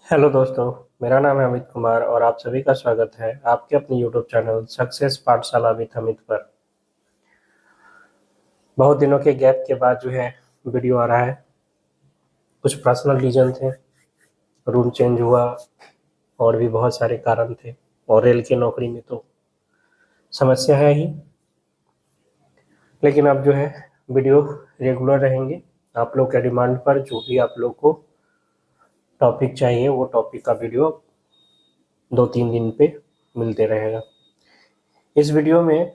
Hello दोस्तों। मेरा नाम है अमित कुमार और आप सभी का स्वागत है आपके अपने यूट्यूब चैनल सक्सेस पाठशाला विद अमित पर। बहुत दिनों के गैप के बाद जो है वीडियो आ रहा है। कुछ पर्सनल रीजन थे, रूम चेंज हुआ और भी बहुत सारे कारण थे। और रेल की नौकरी में तो समस्या है ही, लेकिन अब जो है वीडियो रेगुलर रहेंगे। आप लोग के डिमांड पर जो भी आप लोग को टॉपिक चाहिए वो टॉपिक का वीडियो 2-3 दिन पे मिलते रहेगा। इस वीडियो में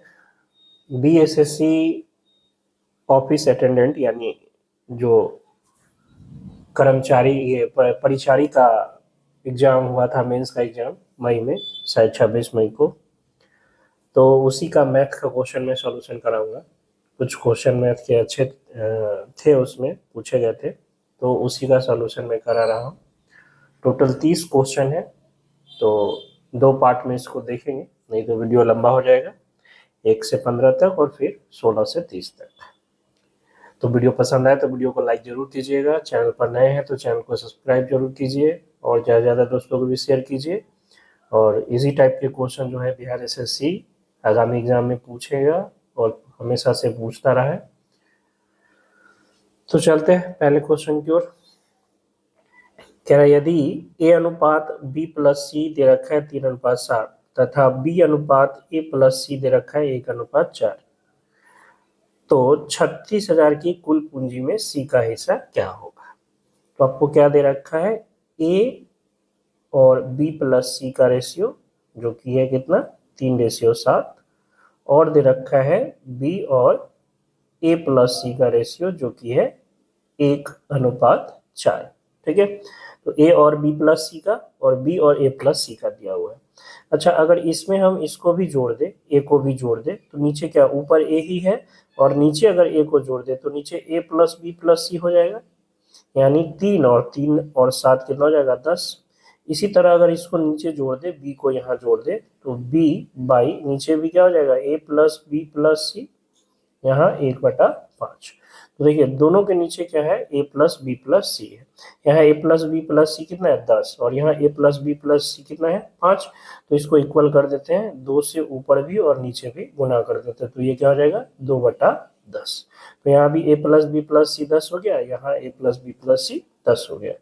बीएसएससी ऑफिस अटेंडेंट यानी जो कर्मचारी ये परिचारी का एग्जाम हुआ था, मेंस का एग्जाम मई में, शायद 26 मई को। तो उसी का मैथ का क्वेश्चन मैं सॉल्यूशन कराऊंगा। कुछ क्वेश्चन मैथ के अच्छे थे, उसमें पूछे गए थे, तो उसी का सॉल्यूशन मैं करा रहा हूँ। टोटल 30 क्वेश्चन है, तो 2 पार्ट में इसको देखेंगे, नहीं तो वीडियो लंबा हो जाएगा। 1 से 15 तक और फिर 16 से 30 तक। तो वीडियो पसंद आए तो वीडियो को लाइक जरूर कीजिएगा। चैनल पर नए हैं तो चैनल को सब्सक्राइब जरूर कीजिए और ज़्यादा से ज़्यादा दोस्तों को भी शेयर कीजिए। और इसी टाइप के क्वेश्चन जो है बिहार एसएससी आगामी एग्जाम में पूछेगा और हमेशा से पूछता रहा है। तो चलते हैं पहले क्वेश्चन की ओर। कह रहा है यदि ए अनुपात बी प्लस सी दे रखा है 3:7 तथा बी अनुपात ए प्लस सी दे रखा है 1:4, तो 36,000 की कुल पूंजी में सी का हिस्सा क्या होगा। तो आपको क्या दे रखा है, ए और बी प्लस सी का रेशियो जो कि है कितना, 3:7, और दे रखा है बी और ए प्लस सी का रेशियो जो कि है 1:4। ठीक है, तो ए और बी प्लस सी का और बी और ए प्लस सी का दिया हुआ है। अच्छा, अगर इसमें हम इसको भी जोड़ दे, ए को भी जोड़ दे, तो नीचे क्या, ऊपर ए ही है और नीचे अगर ए को जोड़ दे तो नीचे ए प्लस बी प्लस सी हो जाएगा, यानी 3 और 7 कितना हो जाएगा, 10। इसी तरह अगर इसको नीचे जोड़ दे, बी को यहाँ जोड़ दे, तो बी बाई नीचे भी क्या हो जाएगा, ए प्लस बी प्लस सी, यहाँ 1/5। तो देखिए दोनों के नीचे क्या है, ए प्लस बी प्लस सी है। यहाँ ए प्लस बी प्लस सी कितना है, 10, और यहाँ ए प्लस बी प्लस सी कितना है, 5। तो इसको इक्वल कर देते हैं, 2 से ऊपर भी और नीचे भी गुना कर देते हैं, तो ये क्या हो जाएगा, 2/10। तो यहाँ भी ए प्लस बी प्लस सी 10 हो गया, यहाँ ए प्लस बी प्लस सी 10 हो गया।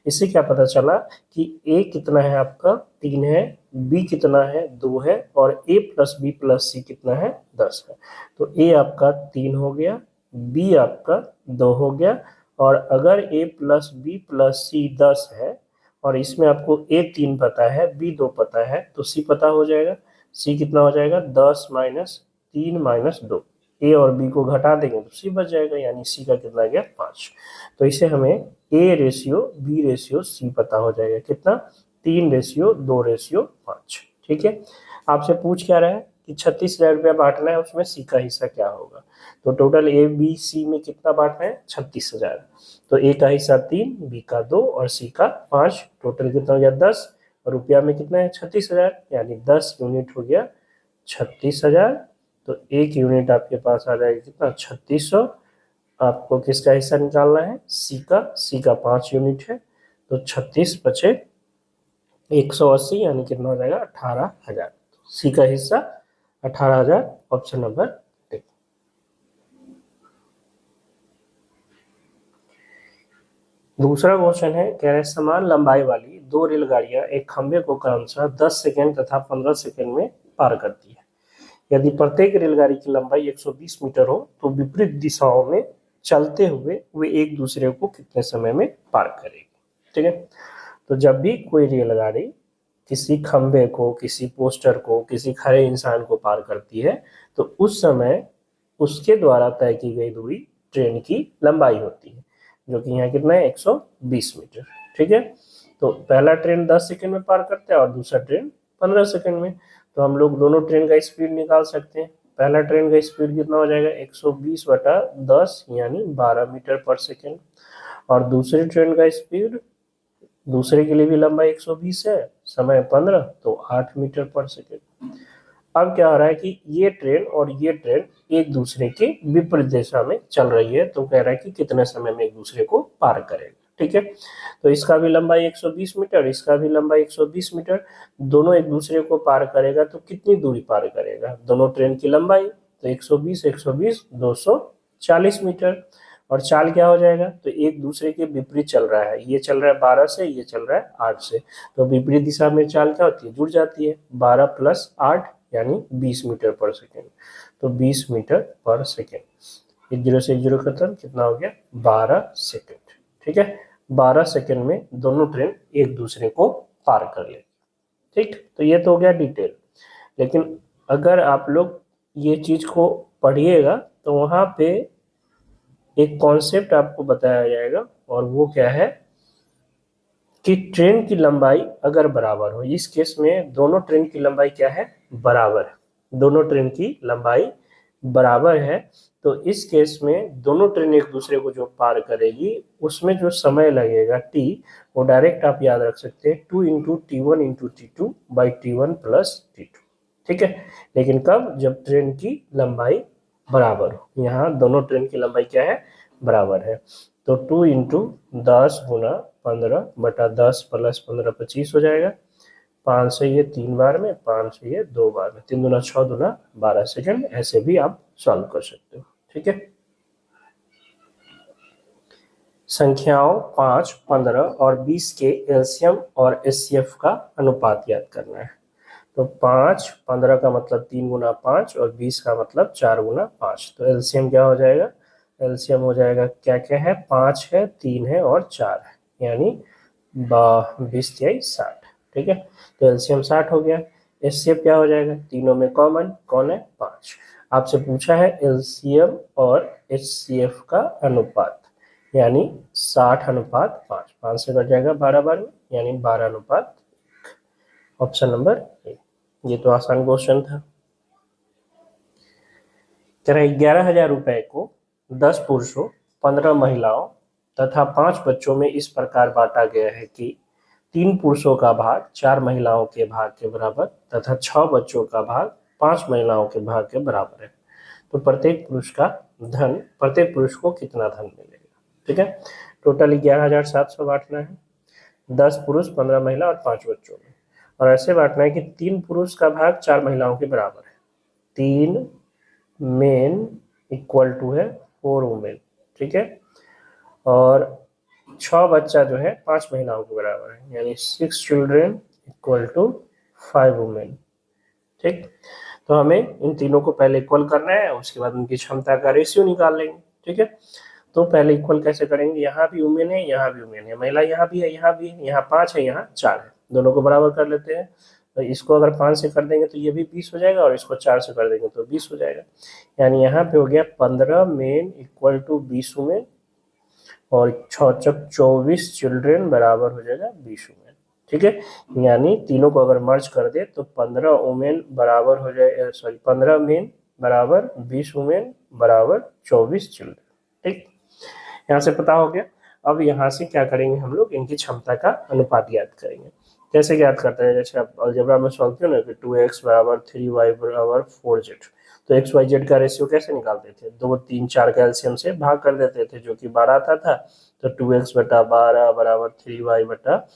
इससे क्या पता चला कि ए कितना है आपका, 3 है, बी कितना है, 2 है, और ए प्लस बी प्लस सी कितना है, 10 है। तो ए आपका 3 हो गया, बी आपका 2 हो गया, और अगर ए प्लस बी प्लस सी 10 है और इसमें आपको ए 3 पता है, बी 2 पता है, तो सी पता हो जाएगा। सी कितना हो जाएगा, 10 माइनस 3 माइनस 2। ए और बी को घटा देंगे तो सी बच जाएगा, यानी सी का कितना गया, 5। तो इसे हमें A ratio B ratio C पता हो जाएगा, कितना, 3:2:5। ठीक है, आपसे पूछ क्या रहा है कि 36,000 रुपया बांटना है, उसमें सी का हिस्सा क्या होगा। तो टोटल ए बी सी में कितना बांटना है, 36,000। तो ए का हिस्सा 3, बी का 2 और सी का 5, टोटल कितना हो गया, 10। रुपया में कितना है, 36,000, यानी 10 यूनिट हो गया 36,000। तो 1 यूनिट आपके पास आ जाएगा कितना, 3600। आपको किसका हिस्सा निकालना है, सी का। सी का 5 यूनिट है, तो 36 बचे 180, यानी कितना हो जाएगा, 18,000। सी का हिस्सा 18,000, ऑप्शन नंबर डी। दूसरा क्वेश्चन है, कह रहे समान लंबाई वाली 2 रेलगाड़ियां एक खंभे को क्रमशः 10 सेकेंड तथा 15 सेकेंड में पार करती है। यदि प्रत्येक रेलगाड़ी की लंबाई 120 मीटर हो तो विपरीत दिशाओं में चलते हुए वे एक दूसरे को कितने समय में पार करेगी। ठीक है, तो जब भी कोई रेलगाड़ी किसी खंबे को, किसी पोस्टर को, किसी खड़े इंसान को पार करती है, तो उस समय उसके द्वारा तय की गई दूरी ट्रेन की लंबाई होती है, जो कि यहाँ कितना है, 120 मीटर। ठीक है, तो पहला ट्रेन 10 सेकंड में पार करता है और दूसरा ट्रेन 15 सेकंड में। तो हम लोग दोनों ट्रेन का स्पीड निकाल सकते हैं। पहला ट्रेन का स्पीड कितना हो जाएगा, 120/10, यानी 12 मीटर पर सेकंड। और दूसरी ट्रेन का स्पीड, दूसरे के लिए भी लंबाई 120 है, समय 15, तो 8 मीटर पर सेकंड। अब क्या हो रहा है कि ये ट्रेन और ये ट्रेन एक दूसरे के विपरीत दिशा में चल रही है, तो कह रहा है कि कितने समय में एक दूसरे को पार करेगा। ठीक है। तो इसका भी लंबाई 120 मीटर, इसका भी लंबाई 120 मीटर, दोनों एक दूसरे को पार करेगा तो कितनी दूरी पार करेगा, दोनों ट्रेन की लंबाई, तो 120 120 240 मीटर। और चाल क्या हो जाएगा, तो एक दूसरे के विपरीत चल रहा है, ये चल रहा है 12 से, ये चल रहा है 8 से, तो विपरीत दिशा में चाल क्या होती है, जुड़ जाती है, 12 + 8 यानी 20 मीटर पर सेकेंड, तो 20 मीटर पर सेकेंड। 1 0 से 1 0 खत्म, कितना हो गया, 12 सेकेंड। ठीक है, 12 सेकेंड में दोनों ट्रेन एक दूसरे को पार कर लेगी। ठीक, तो ये तो हो गया डिटेल। लेकिन अगर आप लोग ये चीज को पढ़िएगा तो वहां पे एक कॉन्सेप्ट आपको बताया जाएगा, और वो क्या है कि ट्रेन की लंबाई अगर बराबर हो, इस केस में दोनों ट्रेन की लंबाई क्या है, बराबर है, दोनों ट्रेन की लंबाई बराबर है, तो इस केस में दोनों ट्रेन एक दूसरे को जो पार करेगी उसमें जो समय लगेगा t, वो डायरेक्ट आप याद रख सकते हैं 2 × T1 × T2 by T1 + T2। ठीक है, लेकिन कब, जब ट्रेन की लंबाई बराबर हो, यहाँ दोनों ट्रेन की लंबाई क्या है, बराबर है, तो 2 × 10 × 15 बटा 10 + 15 25 हो जाएगा, 5 से ये 3 बार में, 5 से ये 2 बार में, 3 दूना 6 दूना 12 सेकेंड, ऐसे भी आप सॉल्व कर सकते हो। ठीक है, संख्याओं 5, 15 और 20 के एलसीएम और एचसीएफ का अनुपात याद करना है। तो 5, 15 का मतलब 3 × 5 और 20 का मतलब 4 × 5, तो एलसीएम क्या हो जाएगा, एलसीएम हो जाएगा क्या क्या है, 5 है, 3 है और 4 है, यानी 20 × 60। ठीक है, तो एलसीएम 60 हो गया। एचसीएफ क्या हो जाएगा, तीनों में कॉमन कौन है, 5। आपसे पूछा है एलसीएम और एचसीएफ का अनुपात, यानी 60:5, 5 से कट जाएगा 12 बार में, यानी 12:1। Option number A. ये तो आसान क्वेश्चन था। कह रहा है 11,000 रुपए को 10 पुरुषों, 15 महिलाओं तथा 5 बच्चों में इस प्रकार बांटा गया है कि 3 पुरुषों का भाग 4 महिलाओं के भाग के बराबर तथा 6 बच्चों का भाग 5 महिलाओं के भाग के बराबर है, तो प्रत्येक पुरुष को कितना धन मिलेगा। ठीक है, टोटल 11,700 बांटना है, 10 पुरुष, 15 महिला और 5 बच्चों में, और ऐसे बांटना है कि 3 पुरुष का भाग 4 महिलाओं के बराबर है, 3 मेन इक्वल टू है 4 वुमेन। ठीक है, और 6 बच्चा जो है 5 महिलाओं के बराबर है, यानी 6 चिल्ड्रेन इक्वल टू 5 वुमेन। ठीक, तो हमें इन तीनों को पहले इक्वल करना है, उसके बाद उनकी क्षमता का रेशियो निकाल लेंगे। ठीक है, तो पहले इक्वल कैसे करेंगे, यहाँ भी वुमेन है, यहाँ भी वुमेन है, महिला यहाँ भी है, यहाँ भी है, यहाँ 5 है, यहाँ 4 है, दोनों को बराबर कर लेते हैं। तो इसको अगर 5 से कर देंगे तो ये भी 20 हो जाएगा, और इसको 4 से कर देंगे तो 20 हो जाएगा, यानी यहाँ पे हो गया 15 मेन इक्वल टू 20 वुमेन, और 6 24 चिल्ड्रेन बराबर हो जाएगा 20 वुमेन। ठीक है, यानी तीनों को अगर मर्ज कर दे तो 15 वुमेन बराबर हो जाए, 15 मेन बराबर 20 वुमेन बराबर 24 चिल्ड्रेन। ठीक, यहाँ से पता हो गया। अब यहाँ से क्या करेंगे, हम लोग इनकी क्षमता का अनुपात याद करेंगे। कैसे याद करते हैं, जैसे आप अलजेब्रा में सॉल्व किया ना कि 2x बराबर 3y बराबर 4z, तो x y z का रेशियो कैसे निकालते थे, 2 3 4 का एलसीएम से भाग कर देते थे, जो कि 12 आता था, तो 2x बटा 12 बराबर 3y बटा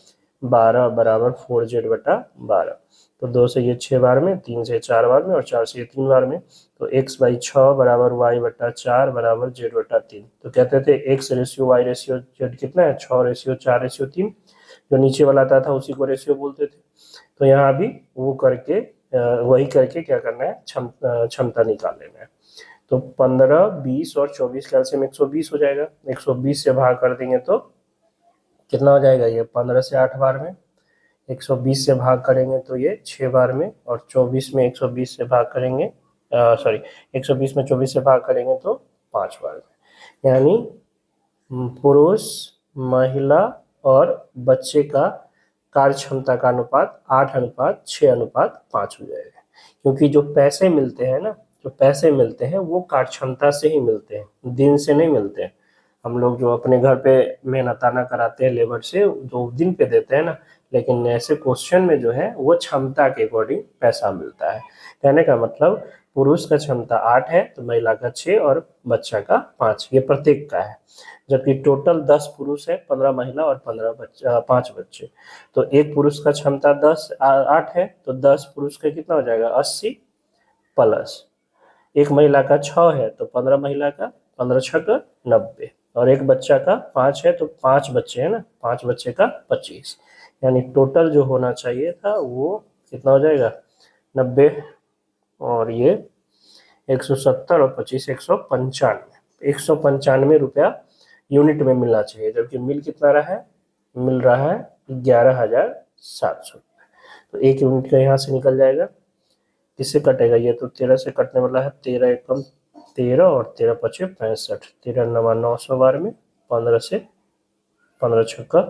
12 बराबर 4z बटा 12, तो 2 से ये 6 बार में, 3 से 4 बार में और 4 से ये 3 बार में, तो x/6 बराबर y बटा 4 बराबर z बटा 3। तो कहते थे x ratio y ratio z कितना है, 6 रेशियो 4 रेशियो 3, जो नीचे वाला आता था उसी को रेशियो बोलते थे। तो यहाँ भी वो करके वही करके क्या करना है, क्षमता निकाल लेना है। तो 15 20 और 24 का एलसीएम 120 हो जाएगा, 120 से भाग कर देंगे तो कितना हो जाएगा, ये 15 से 8 बार में, 120 से भाग करेंगे तो ये 6 बार में, और 24 में 120 से भाग करेंगे, 120 में 24 से भाग करेंगे तो 5 बार में, यानी पुरुष, महिला और बच्चे का कार्य क्षमता का अनुपात 8:6:5 हो जाएगा। क्योंकि जो पैसे मिलते हैं ना, जो पैसे मिलते हैं वो कार्य क्षमता से ही मिलते हैं, दिन से नहीं मिलते हैं। हम लोग जो अपने घर पे मेहनताना कराते हैं लेबर से, जो दिन पे देते हैं ना, लेकिन ऐसे क्वेश्चन में जो है वो क्षमता के अकॉर्डिंग पैसा मिलता है। कहने का मतलब पुरुष का क्षमता 8 है तो महिला का 6 और बच्चा का 5, ये प्रत्येक का है। जबकि टोटल 10 पुरुष है, 15 महिला और 5 बच्चे। तो एक पुरुष का क्षमता 8 है तो 10 पुरुष का कितना हो जाएगा 80 प्लस एक महिला का 6 है तो 15 महिला का 15 6 90 और एक बच्चा का 5 है तो 5 बच्चे है ना, 5 बच्चे का 25, यानी टोटल जो होना चाहिए था वो कितना हो जाएगा 90 और ये 170 और 25 195 रुपया यूनिट में मिलना चाहिए, जबकि मिल कितना रहा है, मिल रहा है 11,700 रुपये। तो एक यूनिट का यहाँ से निकल जाएगा, किससे कटेगा, ये तो 13 से कटने वाला है, 13 एकम 13 और 13 पचे 65, 13 नवा 900 बार में 15 से 15 छक्का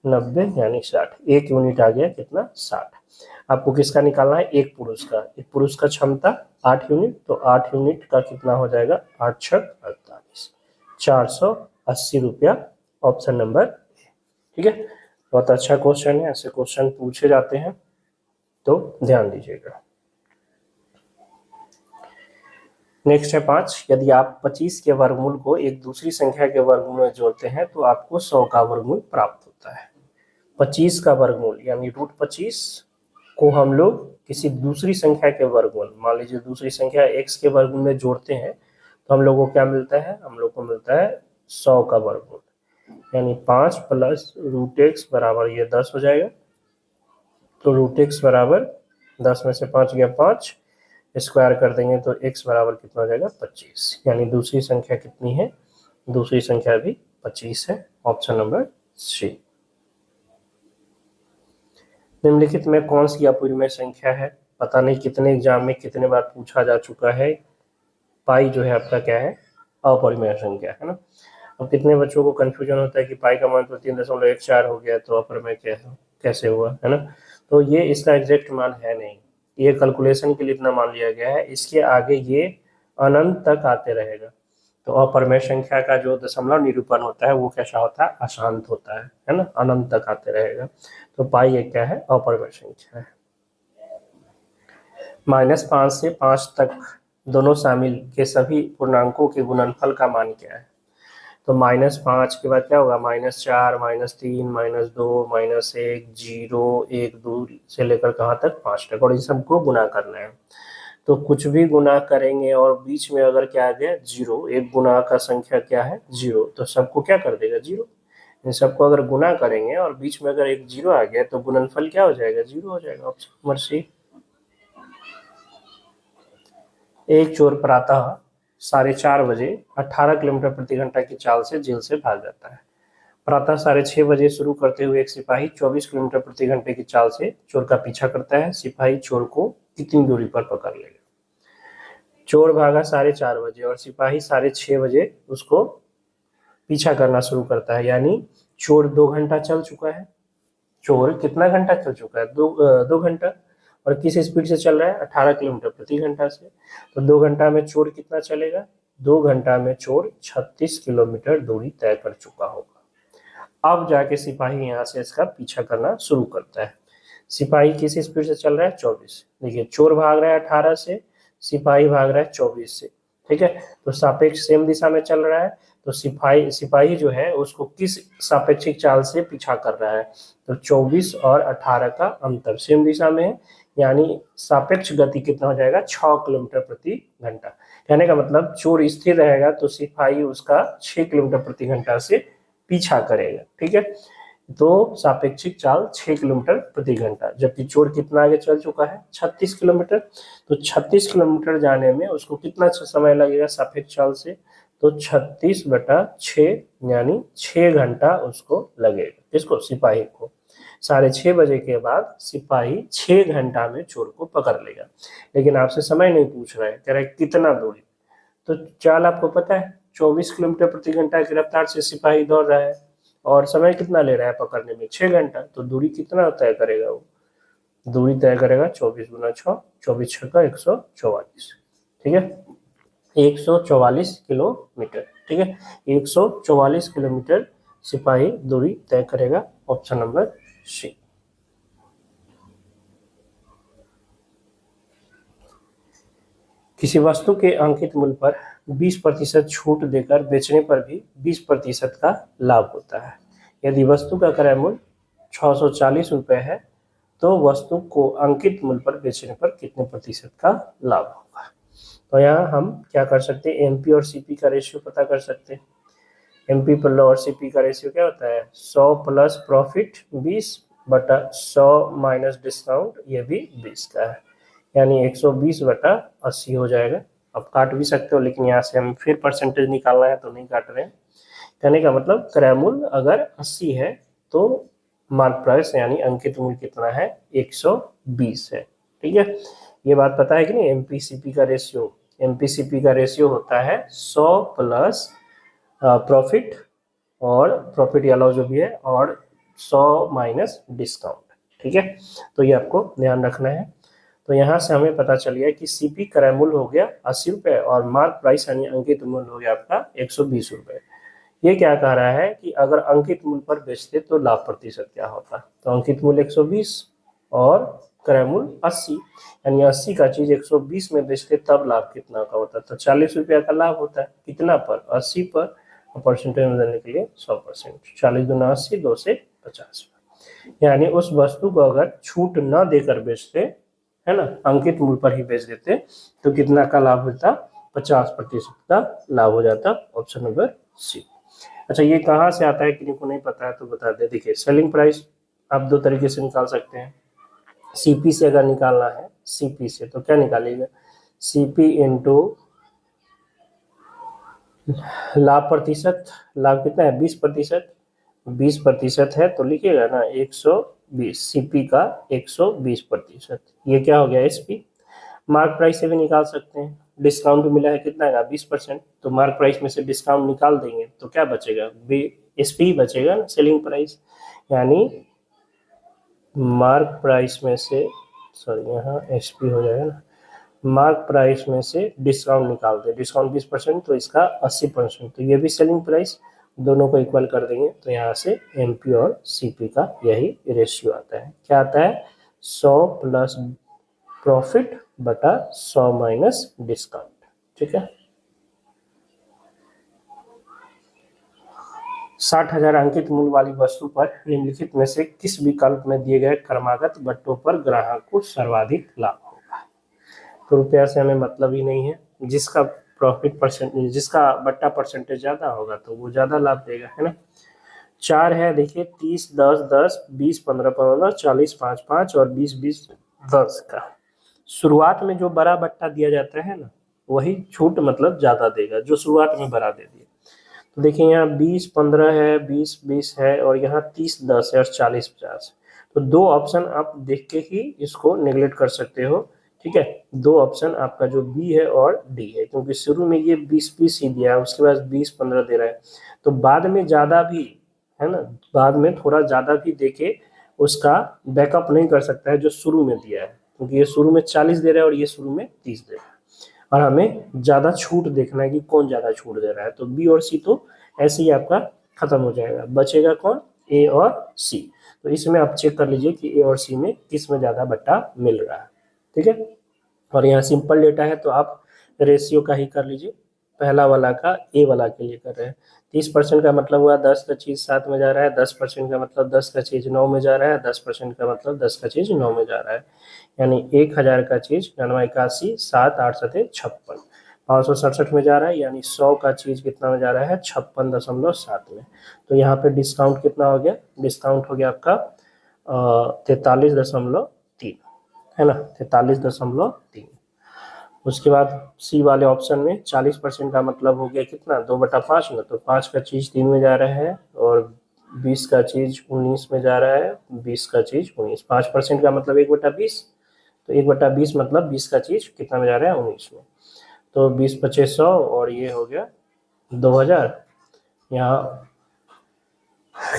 90 यानी 60, एक यूनिट आ गया कितना 60। आपको किसका निकालना है, एक पुरुष का, एक पुरुष का क्षमता 8 यूनिट, तो 8 यूनिट का कितना हो जाएगा 8 छक 48, 480 रुपया, ऑप्शन नंबर ए। ठीक है, बहुत अच्छा क्वेश्चन है, ऐसे क्वेश्चन पूछे जाते हैं तो ध्यान दीजिएगा। नेक्स्ट है 5, यदि आप 25 के वर्गमूल को एक दूसरी संख्या के वर्गमूल में जोड़ते हैं तो आपको 100 का वर्गमूल प्राप्त होता है। 25 का वर्गमूल यानी √25 को हम लोग किसी दूसरी संख्या के वर्गमूल, मान लीजिए दूसरी संख्या x के वर्गमूल में जोड़ते हैं तो हम लोग को क्या मिलता है, हम लोग को मिलता है 100 का वर्गमूल, यानी 5 प्लस √x बराबर ये 10 हो जाएगा। तो √x बराबर 10 में से 5 गया 5, स्क्वायर कर देंगे तो x बराबर कितना हो जाएगा 25, यानी दूसरी संख्या कितनी है, दूसरी संख्या भी 25 है, ऑप्शन नंबर सी। निम्नलिखित में कौन सी अपूर्णीय संख्या है, पता नहीं कितने एग्जाम में कितने बार पूछा जा चुका है। पाई जो है आपका क्या है, अपरिमेय संख्या है ना। अब कितने बच्चों को कंफ्यूजन होता है कि पाई का मान तो 3.14 हो गया तो अपरिमेय कैसे हुआ है ना। तो ये इसका एग्जैक्ट मान है नहीं, ये कैलकुलेशन के लिए इतना मान लिया गया है, इसके आगे ये अनंत तक आते रहेगा। तो अपरिमेय संख्या का जो दशमलव निरूपण होता है वो कैसा होता है, अशांत होता है ना, अनंत तक आते रहेगा। तो पाई ये क्या है, अपरिमेय संख्या है। -5 से 5 तक दोनों शामिल के सभी पूर्णांकों के गुणनफल का मान क्या है। तो -5 के बाद क्या होगा, -4 -3 -2 -1 0 1 2 से लेकर कहाँ तक 5 तक, और इन सबको गुना करना है। तो कुछ भी गुना करेंगे और बीच में अगर क्या आ गया 0, एक गुना का संख्या क्या है 0, तो सबको क्या कर देगा 0। इन सबको अगर गुना करेंगे और बीच में अगर एक 0 आ गया तो गुणनफल क्या हो जाएगा 0 हो जाएगा, ऑप्शन नंबर सी। एक चोर प्रातः 4:30 बजे 18 किलोमीटर प्रति घंटा की चाल से जेल से भाग जाता है। प्रातः 6:30 बजे शुरू करते हुए एक सिपाही 24 किलोमीटर प्रति घंटे की चाल से चोर का पीछा करता है। सिपाही चोर को कितनी दूरी पर पकड़ लेगा। चोर भागा 4:30 बजे और सिपाही 6:30 बजे उसको पीछा करना शुरू करता है, यानी चोर 2 घंटा चल चुका है। चोर कितना घंटा चल चुका है, 2 घंटा, और किस स्पीड से चल रहा है 18 किलोमीटर प्रति घंटा से। तो 2 घंटा में चोर कितना चलेगा, 2 घंटा में चोर 36 किलोमीटर दूरी तय कर चुका होगा। अब जाके सिपाही यहाँ से इसका पीछा करना शुरू करता है। सिपाही किस स्पीड से चल रहा है 24, देखिए चोर भाग रहा है 18 से, सिपाही भाग रहा है 24 से, ठीक है। तो सापेक्ष सेम दिशा में चल रहा है, तो सिपाही जो है उसको किस सापेक्षिक चाल से पीछा कर रहा है, तो 24 और 18 का अंतर सेम दिशा में है, यानी सापेक्ष गति कितना हो जाएगा 6 किलोमीटर प्रति घंटा। कहने का मतलब चोर स्थिर रहेगा तो सिपाही उसका 6 किलोमीटर प्रति घंटा से पीछा करेगा, ठीक है। तो सापेक्षिक चाल 6 किलोमीटर प्रति घंटा, जबकि चोर कितना आगे चल चुका है 36 किलोमीटर। तो 36 किलोमीटर जाने में उसको कितना समय लगेगा सापेक्ष चाल से, तो 36/6 यानी 6 घंटा उसको लगेगा। इसको सिपाही को 6:30 बजे के बाद सिपाही 6 घंटा में चोर को पकड़ लेगा। लेकिन आपसे समय नहीं पूछ रहा है, कह रहा है कितना दूरी। तो चाल आपको पता है 24 किलोमीटर प्रति घंटा की रफ्तार से सिपाही दौड़ रहा है और समय कितना ले रहा है पकड़ने में 6 घंटा। तो दूरी कितना तय करेगा, वो दूरी तय करेगा 24 × 6, 24 × 6 144, ठीक है, 144 किलोमीटर, ठीक है, 144 किलोमीटर सिपाही दूरी तय करेगा, ऑप्शन नंबर सी। किसी वस्तु के अंकित मूल्य पर 20% छूट देकर बेचने पर भी 20% का लाभ होता है। यदि वस्तु का क्रय मूल्य 640 रुपये है तो वस्तु को अंकित मूल्य पर बेचने पर कितने प्रतिशत का लाभ होगा। तो यहाँ हम क्या कर सकते हैं, एमपी और सीपी का रेशियो पता कर सकते हैं। एमपी पर और सीपी का रेशियो क्या होता है, 100 प्लस प्रॉफिट 20 बटा 100 माइनस डिस्काउंट, ये भी 20 का है, यानी 120 बटा 80 हो जाएगा। अब काट भी सकते हो, लेकिन यहाँ से हम फिर परसेंटेज निकालना है तो नहीं काट रहे हैं। कहने का मतलब क्रय मूल्य अगर 80 है तो मार्क प्राइस यानी अंकित मूल्य कितना है, 120 है। ठीक है, ये बात पता है कि नहीं। एमपीसीपी का रेशियो होता है 100 प्लस प्रॉफिट, और प्रॉफिट या लॉस जो भी है, और 100 माइनस डिस्काउंट। ठीक है, तो ये आपको ध्यान रखना है। तो यहाँ से हमें पता चल गया कि सीपी क्रय मूल्य हो गया 80 रुपये और मार्क प्राइस यानी अंकित मूल्य हो गया आपका 120 रुपये। ये क्या कह रहा है कि अगर अंकित मूल्य पर बेचते तो लाभ प्रतिशत क्या होता। तो अंकित मूल्य 120 और क्रय मूल्य 80, यानी 80 का चीज 120 में बेचते तब लाभ कितना का होता। तो 40 रुपया का लाभ होता है, कितना पर, 80 पर। परसेंटेज में देने के लिए 100%, 40 दूना 80, 2 से 50। यानी उस वस्तु को अगर छूट न देकर बेचते, है ना, अंकित मूल्य पर ही बेच देते तो कितना का लाभ होता, 50% का लाभ हो जाता। Option number C. अच्छा, ये कहाँ से आता है, किसी को नहीं पता है तो बता दे। देखिए, सेलिंग प्राइस आप दो तरीके से निकाल सकते हैं। सीपी से अगर निकालना है, सीपी से तो क्या निकालिएगा, सीपी इंटू लाभ प्रतिशत। लाभ कितना है, 20%। 20% है तो लिखिएगा ना 120, सीपी का 120%। ये क्या हो गया, एसपी। मार्क प्राइस से भी निकाल सकते हैं, डिस्काउंट मिला है कितना का, 20%। तो मार्क प्राइस में से डिस्काउंट निकाल देंगे तो क्या बचेगा, एसपी बचेगा ना, सेलिंग प्राइस। यानी मार्क प्राइस में से, सॉरी यहाँ एसपी हो जाएगा ना, मार्क प्राइस में से डिस्काउंट निकाल दे, डिस्काउंट 20%, तो इसका 80%, तो ये भी सेलिंग प्राइस, दोनों को इक्वल कर देंगे तो यहाँ से एमपी और सीपी का यही रेशियो आता है। क्या आता है, 100 प्लस प्रॉफिट बटा 100 माइनस डिस्काउंट। ठीक है, 60,000 अंकित मूल्य वाली वस्तु पर निम्नलिखित में से किस विकल्प में दिए गए क्रमागत बट्टों पर ग्राहक को सर्वाधिक लाभ होगा। तो रुपया से हमें मतलब ही नहीं है, जिसका प्रॉफिट परसेंटेज, जिसका बट्टा परसेंटेज ज्यादा होगा तो वो ज्यादा लाभ देगा, है ना। 4 है, देखिए 30 10 10 20 15 15 40 5 5 और 20 20 10 का शुरुआत में जो बड़ा बट्टा दिया जाता है ना, वही छूट मतलब ज्यादा देगा, जो शुरुआत में बड़ा दे दिया। तो देखिए यहाँ 20 15 है, 20 20 है, और यहाँ 30 10 है और 40 50। तो दो ऑप्शन आप देख के ही इसको नेग्लेक्ट कर सकते हो। ठीक है, दो ऑप्शन आपका जो बी है और डी है, क्योंकि शुरू में ये 20 20 ही दिया है, उसके बाद 20 15 दे रहा है, तो बाद में ज्यादा भी, है ना, बाद में थोड़ा ज्यादा भी देके उसका बैकअप नहीं कर सकता है जो शुरू में दिया है, क्योंकि ये शुरू में 40 दे रहा है और ये शुरू में 30 दे रहा है, और हमें ज्यादा छूट देखना है कि कौन ज्यादा छूट दे रहा है। तो बी और सी तो ऐसे ही आपका खत्म हो जाएगा, बचेगा कौन, ए और सी। तो इसमें आप चेक कर लीजिए कि ए और सी में किस में ज्यादा बट्टा मिल रहा है। ठीक है, और यहाँ सिंपल डेटा है तो आप रेशियो का ही कर लीजिए, पहला वाला का ए वाला के लिए कर रहे हैं। 30% का मतलब हुआ 10 का चीज 7 में जा रहा है, 10% का मतलब 10 का चीज 9 में जा रहा है, 10% का मतलब 10 का चीज 9 में जा रहा है, यानी 1000 का चीज 91 7 8 7 56 567 में जा रहा है, यानी 100 का चीज कितना में जा रहा है, 56.7 में। तो यहाँ पे डिस्काउंट कितना हो गया, डिस्काउंट हो गया आपका 43.3, है ना, 43.3। उसके बाद सी वाले ऑप्शन में 40% का मतलब हो गया कितना, 2/5 ना, तो 5 का चीज 3 में जा रहा है, और 20 का चीज 19 में जा रहा है, 20 का चीज 19, 5% का मतलब 1/20, तो 1/20 मतलब 20 का चीज कितना में जा रहा है, 19 में। तो 20 25 100, और ये हो गया 2000, यहाँ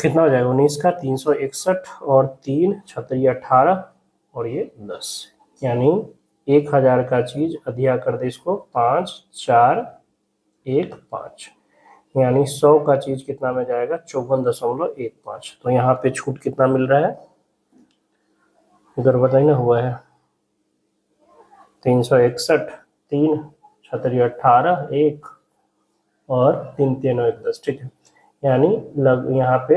कितना हो जाएगा, 19 का 361, और 3 छतरी 18, और ये 10, यानी 1000 का चीज अधिया कर दे इसको, 5 4 1 5, यानी 100 का चीज कितना में जाएगा, 54.15। तो यहाँ पे छूट कितना मिल रहा है, इधर बताइए ना, हुआ है 361, 3 7 18 1 और 3 3 1 10, ठीक है। यानी यहाँ पे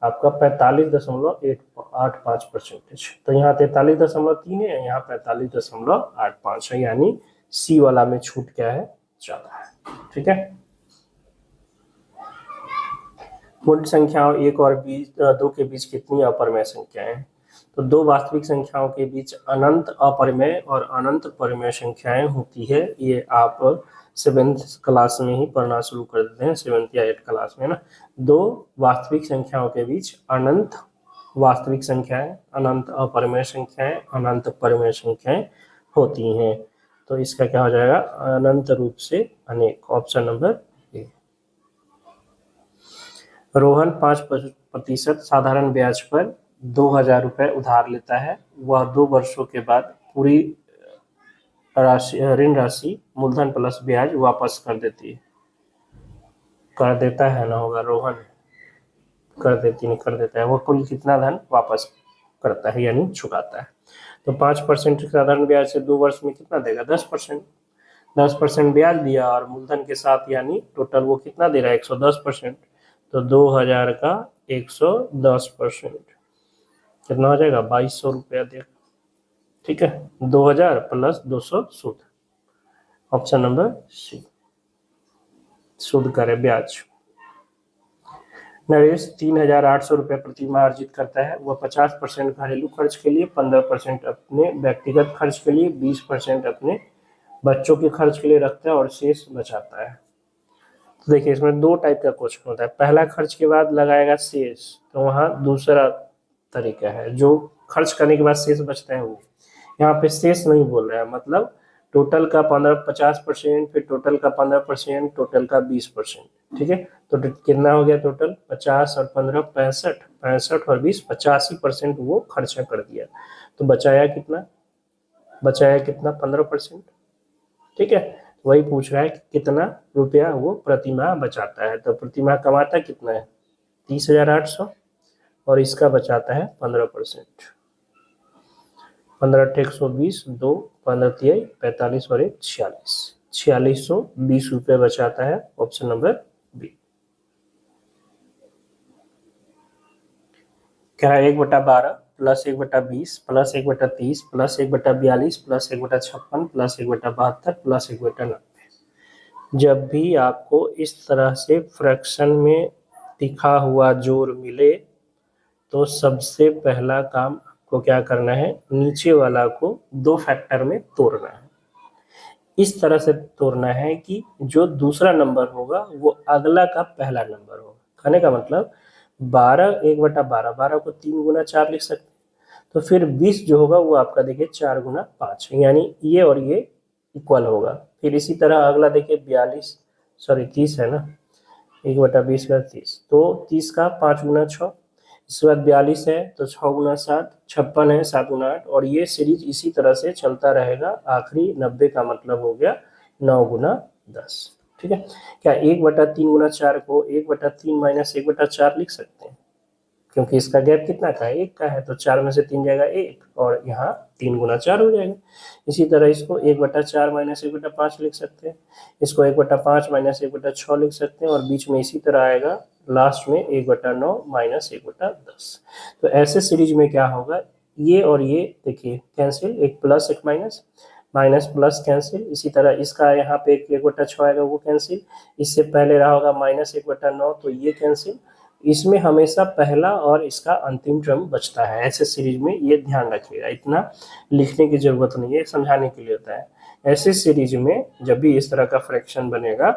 आपका 45.85%। तो यहाँ 43.3 है, यहाँ 45.85 है, यानी सी वाला में छूट क्या है, ज्यादा है, ठीक है। मूल संख्याओं 1 और 2 के बीच कितनी अपरिमेय संख्याएं हैं? तो दो वास्तविक संख्याओं के बीच अनंत अपरिमेय और अनंत परिमेय संख्याएं होती है। ये आप 7th क्लास में ही पढ़ना शुरू कर देते हैं, 7th या 8th क्लास में ना। दो वास्तविक संख्याओं के बीच अनंत वास्तविक संख्याएं, अनंत अपरिमेय संख्याएं, अनंत परिमेय संख्याएं होती हैं। तो इसका क्या हो जाएगा, अनंत रूप से अनेक, ऑप्शन नंबर ए। रोहन 5% साधारण ब्याज पर 2,000 रुपए उधार लेता है। वह 2 वर्षों के बाद पूरी ऋण राशि मूलधन प्लस ब्याज वापस कर देता है ना, होगा रोहन, कर देता है। वो कुल कितना धन वापस करता है, यानी चुकाता है। तो 5% साधारण ब्याज से 2 वर्ष में कितना देगा, 10%। 10% ब्याज दिया और मूलधन के साथ, यानी टोटल वो कितना दे रहा है, 110%। तो 2,000 का 110% कितना हो जाएगा, 2,200 रुपया देगा, ठीक है। 2,000 प्लस 200 सूद, ऑप्शन नंबर सी, सूद करे ब्याज। नरेश 3,800 रुपये प्रति माह अर्जित करता है। वह 50% घरेलू खर्च के लिए, 15% अपने व्यक्तिगत खर्च के लिए, 20% अपने बच्चों के खर्च के लिए रखता है और शेष बचाता है। तो देखिए, इसमें 2 टाइप का क्वेश्चन होता है। पहला खर्च के बाद लगाएगा शेष, तो वहाँ दूसरा तरीका है, जो खर्च करने के बाद शेष बचता है वो। यहाँ पे शेष नहीं बोल रहा है, मतलब टोटल का 50%, फिर टोटल का 15%, टोटल का 20%, ठीक है। तो कितना हो गया टोटल, 50 और 15 65, 65 और 20 85% वो खर्चा कर दिया। तो बचाया कितना 15%, ठीक है। वही पूछ रहा है कि कितना रुपया वो प्रतिमाह बचाता है। तो प्रतिमाह कमाता कितना है, 30,800, और इसका बचाता है 15%। 15 × 120, 2 15 × 45 और 1 46, 4620 रुपये बचाता है, ऑप्शन नंबर बी। क्या है, 1/12 plus 1/20 plus 1/30 plus 1/42 plus 1/56 plus 1/72 plus 1/90। जब भी आपको इस तरह से फ्रैक्शन में दिखा हुआ जोड़ मिले, तो सबसे पहला काम आपको क्या करना है, नीचे वाला को 2 फैक्टर में तोड़ना है। इस तरह से तोड़ना है कि जो दूसरा नंबर होगा वो अगला का पहला नंबर होगा। कहने का मतलब 12 1/12, 12 को 3 गुना 4 लिख सकते हैं। तो फिर 20 जो होगा वो आपका देखिए 4 गुना 5, यानी ये और ये इक्वल होगा। फिर इसी तरह अगला देखिए 30 है ना, 1/20 का 30, तो 30 का 5 गुना 6, इसके बाद 42 है तो 6 गुना 7, 56 है 7 गुना 8, और ये सीरीज इसी तरह से चलता रहेगा। आखिरी 90 का मतलब हो गया 9 गुना 10, ठीक है। क्या 1/3 गुना 4 को 1/3 माइनस 1/4 लिख सकते हैं, क्योंकि इसका गैप कितना का है, 1 का है। तो 4 में से 3 जाएगा 1, और यहाँ 3 गुना 4 हो जाएगा। इसी तरह इसको 1/4 माइनस 1/5 लिख सकते हैं, इसको 1/5 माइनस 1/6 लिख सकते हैं, और बीच में इसी तरह आएगा लास्ट में 1/9 माइनस 1/10। तो ऐसे सीरीज में क्या होगा, ये और ये देखिए कैंसिल, एक प्लस एक माइनस, माइनस प्लस कैंसिल। इसी तरह इसका यहाँ पे 1/6 आएगा, वो कैंसिल। इससे पहले रहा होगा माइनस 1/9, तो ये कैंसिल। इसमें हमेशा पहला और इसका अंतिम टर्म बचता है। ऐसे सीरीज में ये ध्यान रखिएगा, इतना लिखने की जरूरत नहीं है, समझाने के लिए होता है। ऐसे सीरीज में जब भी इस तरह का फ्रैक्शन बनेगा,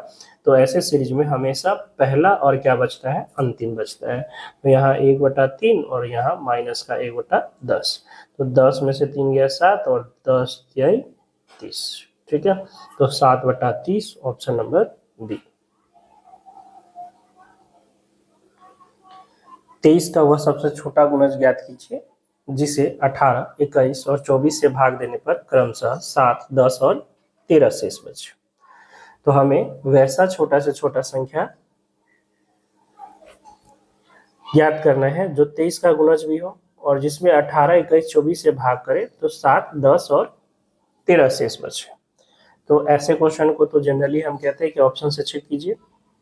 तो ऐसे सीरीज में हमेशा पहला और क्या बचता है, अंतिम बचता है। तो यहाँ 1/3 और यहाँ माइनस का 1/10, तो 10 में से 3 गया 7, और 10 × 30, ठीक है। तो 7/30, ऑप्शन नंबर बी। 23 का वह सबसे छोटा गुणज ज्ञात कीजिए जिसे 18, 21 और 24 से भाग देने पर क्रमशः 7, 10 और 13 शेष बचे। तो हमें वैसा छोटा से छोटा संख्या ज्ञात करना है जो 23 का गुणज भी हो, और जिसमें 18, 21, 24 से भाग करे तो 7, 10 और 13 शेष बचे। तो ऐसे क्वेश्चन को तो जनरली हम कहते हैं कि ऑप्शन से चेक कीजिए,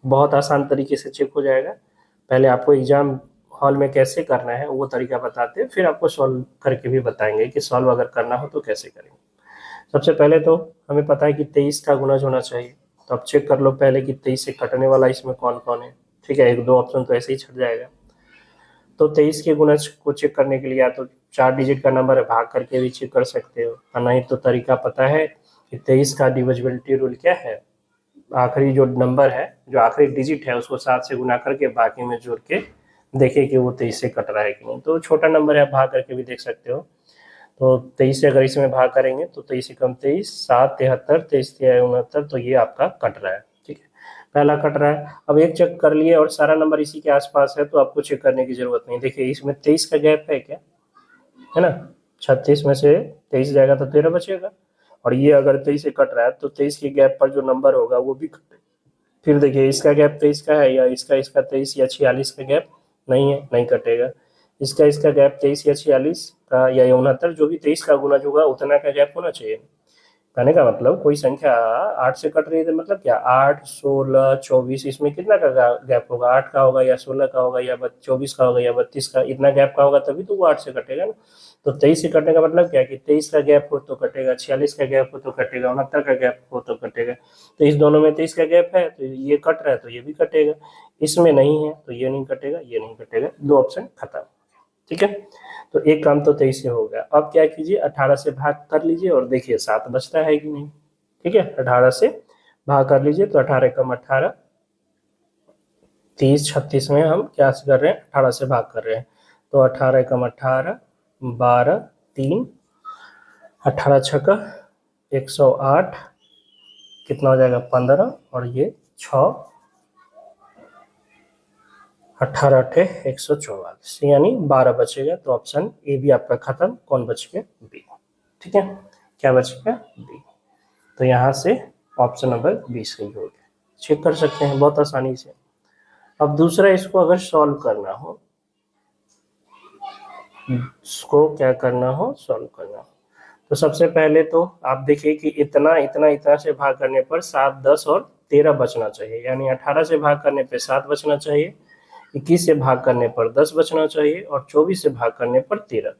बहुत आसान तरीके से चेक हो जाएगा। पहले आपको एग्जाम हॉल में कैसे करना है वो तरीका बताते हैं, फिर आपको सॉल्व करके भी बताएंगे कि सॉल्व अगर करना हो तो कैसे करेंगे। सबसे पहले तो हमें पता है कि 23 का गुणज होना चाहिए, तो आप चेक कर लो पहले कि 23 से कटने वाला इसमें कौन कौन है। ठीक है, एक दो ऑप्शन तो ऐसे ही छट जाएगा। तो 23 के गुणज को चेक करने के लिए या तो 4 डिजिट का नंबर है, भाग करके भी चेक कर सकते हो, और नहीं तो तरीका पता है कि 23 का डिविजिबिलिटी रूल क्या है, आखिरी जो नंबर है, जो आखिरी डिजिट है उसको 7 से गुना करके बाकी में जोड़ के देखे कि वो 23 से कट रहा है कि नहीं। तो छोटा नंबर है, भाग करके भी देख सकते हो। तो 23 से अगर इसमें भाग करेंगे तो 23 से कम 23, 7 73, 23 69, तो ये आपका कट रहा है। ठीक है, पहला कट रहा है। अब एक चेक कर लिए और सारा नंबर इसी के आसपास है, तो आपको चेक करने की जरूरत नहीं। देखिए इसमें 23 का गैप है क्या, है ना, 36 में से 23 जाएगा तो 13 बचेगा, और ये अगर 23 से कट रहा है तो 23 के गैप पर जो नंबर होगा वो भी कटे। फिर देखिए इसका गैप 23 का है या इसका 23 या 46 का गैप नहीं है, नहीं कटेगा। इसका गैप 23 या 46 का या 69, जो भी 23 का गुना होगा उतना का गैप होना चाहिए। कहने का मतलब कोई संख्या 8 से कट रही है तो मतलब क्या, 8 16 24, इसमें कितना का गैप होगा, 8 का होगा या 16 का होगा या 24 का होगा या 32 का, इतना गैप का होगा तभी तो वो 8 से कटेगा ना। तो 23 से कटने का मतलब क्या कि 23 का गैप हो तो कटेगा, 46 का गैप हो तो कटेगा, 69 का गैप हो तो कटेगा। तो इस दोनों में 23 का गैप है तो ये कट रहा है तो ये भी कटेगा, इसमें नहीं है तो ये नहीं कटेगा, ये नहीं कटेगा, दो ऑप्शन खत्म। ठीक है, तो एक काम तो 23 से हो गया। अब क्या कीजिए, 18 से भाग कर लीजिए और देखिए 7 बचता है कि नहीं। ठीक है, 18 से भाग कर लीजिए तो 18 कम 18, 30 36 में हम क्या कर रहे हैं, 18 से भाग कर रहे हैं। तो 18 कम 18, 12 3, 18 छक्का 108, कितना हो जाएगा 15, और ये 6, 18 अठे 144, यानी 12 बचेगा। तो ऑप्शन ए भी आपका खत्म, कौन बच गया, बी। ठीक है, क्या बच गया, बी। तो यहाँ से ऑप्शन नंबर 20 सही हो गया, चेक कर सकते हैं बहुत आसानी से। अब दूसरा, इसको अगर सॉल्व करना हो, इसको क्या करना हो, सॉल्व करना हो, तो सबसे पहले तो आप देखिए कि इतना इतना इतना से भाग करने पर 7 10 और 13 बचना चाहिए, यानी 18 से भाग करने पर 7 बचना चाहिए, 21 से भाग करने पर 10 बचना चाहिए, और 24 से भाग करने पर 13।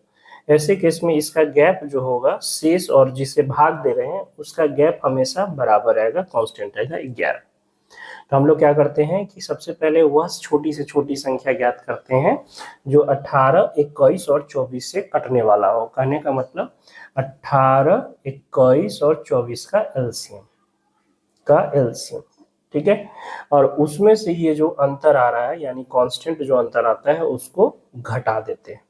ऐसे केस में इसका गैप जो होगा, शेष और जिसे भाग दे रहे हैं उसका गैप हमेशा बराबर रहेगा, कांस्टेंट रहेगा 11। तो हम लोग क्या करते हैं कि सबसे पहले वह छोटी से छोटी संख्या ज्ञात करते हैं जो 18 21 और 24 से कटने वाला हो। कहने का मतलब 18 21 और 24 का एलसीएम। ठीक है, और उसमें से ये जो अंतर आ रहा है, यानी कांस्टेंट जो अंतर आता है, उसको घटा देते हैं,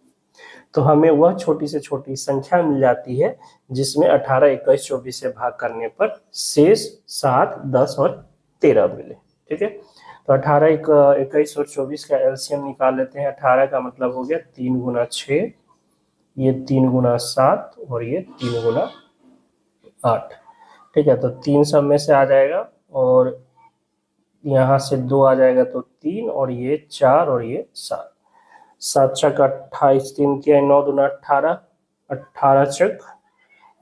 तो हमें वह छोटी से छोटी संख्या मिल जाती है जिसमें 18 21 24 से भाग करने पर शेष 7 10 और 13 मिले। ठीक है, तो 18 21 और 24 का एलसीएम निकाल लेते हैं। 18 का मतलब हो गया 3 गुना 6, ये 3 गुना 7, और ये 3 गुना 8। ठीक है, तो 3 सब में से आ जाएगा, और यहाँ से 2 आ जाएगा तो 3, और ये 4, और ये 7। 7 छक 28, 3 किया 9 दूना 18, 18 छक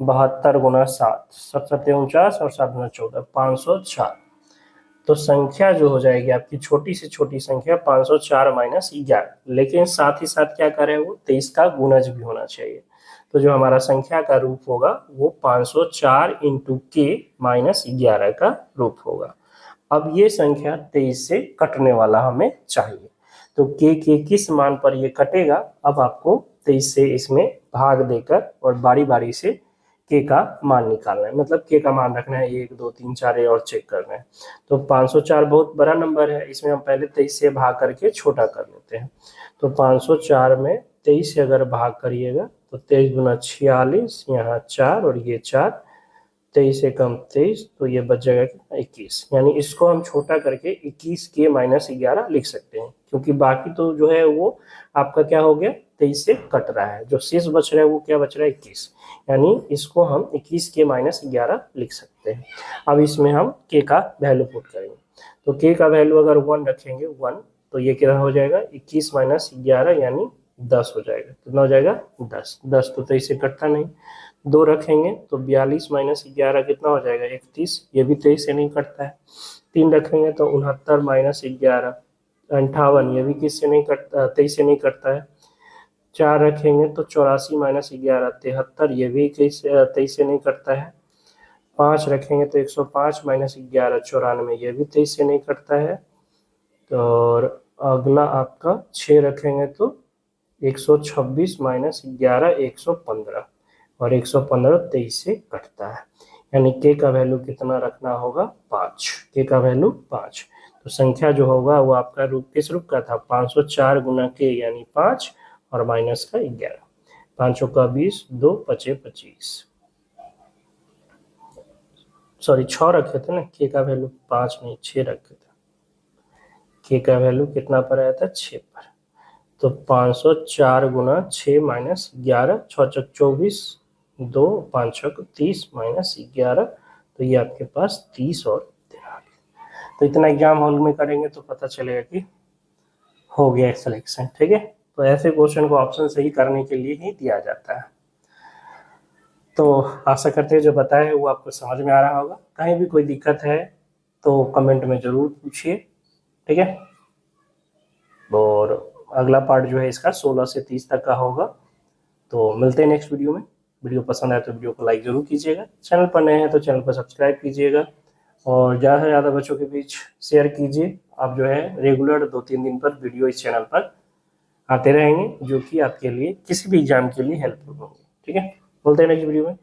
72 गुना 7, 7 7 49, और 7 गुना 14, 504। तो संख्या जो हो जाएगी आपकी छोटी से छोटी संख्या 504 माइनस 11, लेकिन साथ ही साथ क्या करें, वो 23 का गुणज भी होना चाहिए। तो जो हमारा संख्या का रूप होगा वो 504 इंटू के माइनस 11 का रूप होगा। अब ये संख्या 23 से कटने वाला हमें चाहिए, तो के किस मान पर ये कटेगा, अब आपको 23 से इसमें भाग देकर और बारी बारी से के का मान निकालना है, मतलब के का मान रखना है 1 2 3 4 और चेक करना है। तो 504 बहुत बड़ा नंबर है, इसमें हम पहले 23 से भाग करके छोटा कर लेते हैं। तो 504 में 23 से अगर भाग करिएगा तो 23 गुना 46, यहाँ 4 और ये 4, 23 से कम 23, तो ये बच जाएगा कितना 21, यानी इसको हम छोटा करके 21 के माइनस 11 लिख सकते हैं, क्योंकि बाकी तो जो है वो आपका क्या हो गया 23 से कट रहा है, जो शेष बच रहा है वो क्या बच रहा है 21, यानी इसको हम 21 के माइनस 11 लिख सकते हैं। अब इसमें हम के का वैल्यू पुट करेंगे, तो के का वैल्यू अगर 1 रखेंगे 1, तो ये कितना हो जाएगा 21 माइनस 11 यानी 10 हो जाएगा, कितना हो जाएगा 10। 10 तो 23 से कटता नहीं, 2 रखेंगे तो 42 माइनस 11 कितना हो जाएगा 31, ये भी 23 से नहीं कटता है। 3 रखेंगे तो 69 माइनस 11 58, ये भी किससे नहीं कटता, 23 से नहीं कटता है। 4 रखेंगे तो 84 माइनस 11 73, ये भी 23 से नहीं कटता है। 5 रखेंगे तो 105 माइनस 11 94, ये भी 23 से नहीं कटता है। तो और अगला आपका 6 रखेंगे तो 126 माइनस 11 115, और 115 23 से कटता है। यानी के का वैल्यू कितना रखना होगा 5, के का वैल्यू 5। तो संख्या जो होगा वो आपका रूप किस रूप का था 504 गुना के यानी 5 और माइनस का 11, 5 का 20, 2 पचे 25, सॉरी 6 रखे थे ना, के का वैल्यू 5 नहीं 6 रखे थे। के का वैल्यू कितना पर आया था 6 पर। तो 504 गुना 6 माइनस 11, 6 चक 24, 2 5 छक 30 माइनस 11, तो ये आपके पास 30 और 13। तो इतना एग्जाम हॉल में करेंगे तो पता चलेगा कि हो गया सिलेक्शन। ठीक है, तो ऐसे क्वेश्चन को ऑप्शन सही करने के लिए ही दिया जाता है। तो आशा करते हैं जो बताया है वो आपको समझ में आ रहा होगा। कहीं भी कोई दिक्कत है तो कमेंट में ज़रूर पूछिए। ठीक है, और अगला पार्ट जो है इसका 16 से 30 तक का होगा। तो मिलते हैं नेक्स्ट वीडियो में। वीडियो पसंद आए तो वीडियो को लाइक ज़रूर कीजिएगा, चैनल पर नए हैं तो चैनल पर सब्सक्राइब कीजिएगा, और ज़्यादा से ज़्यादा बच्चों के बीच शेयर कीजिए। आप जो है रेगुलर 2-3 दिन पर वीडियो इस चैनल पर आते रहेंगे, जो कि आपके लिए किसी भी एग्जाम के लिए हेल्पफुल होंगे। ठीक है, मिलते हैं नेक्स्ट वीडियो में।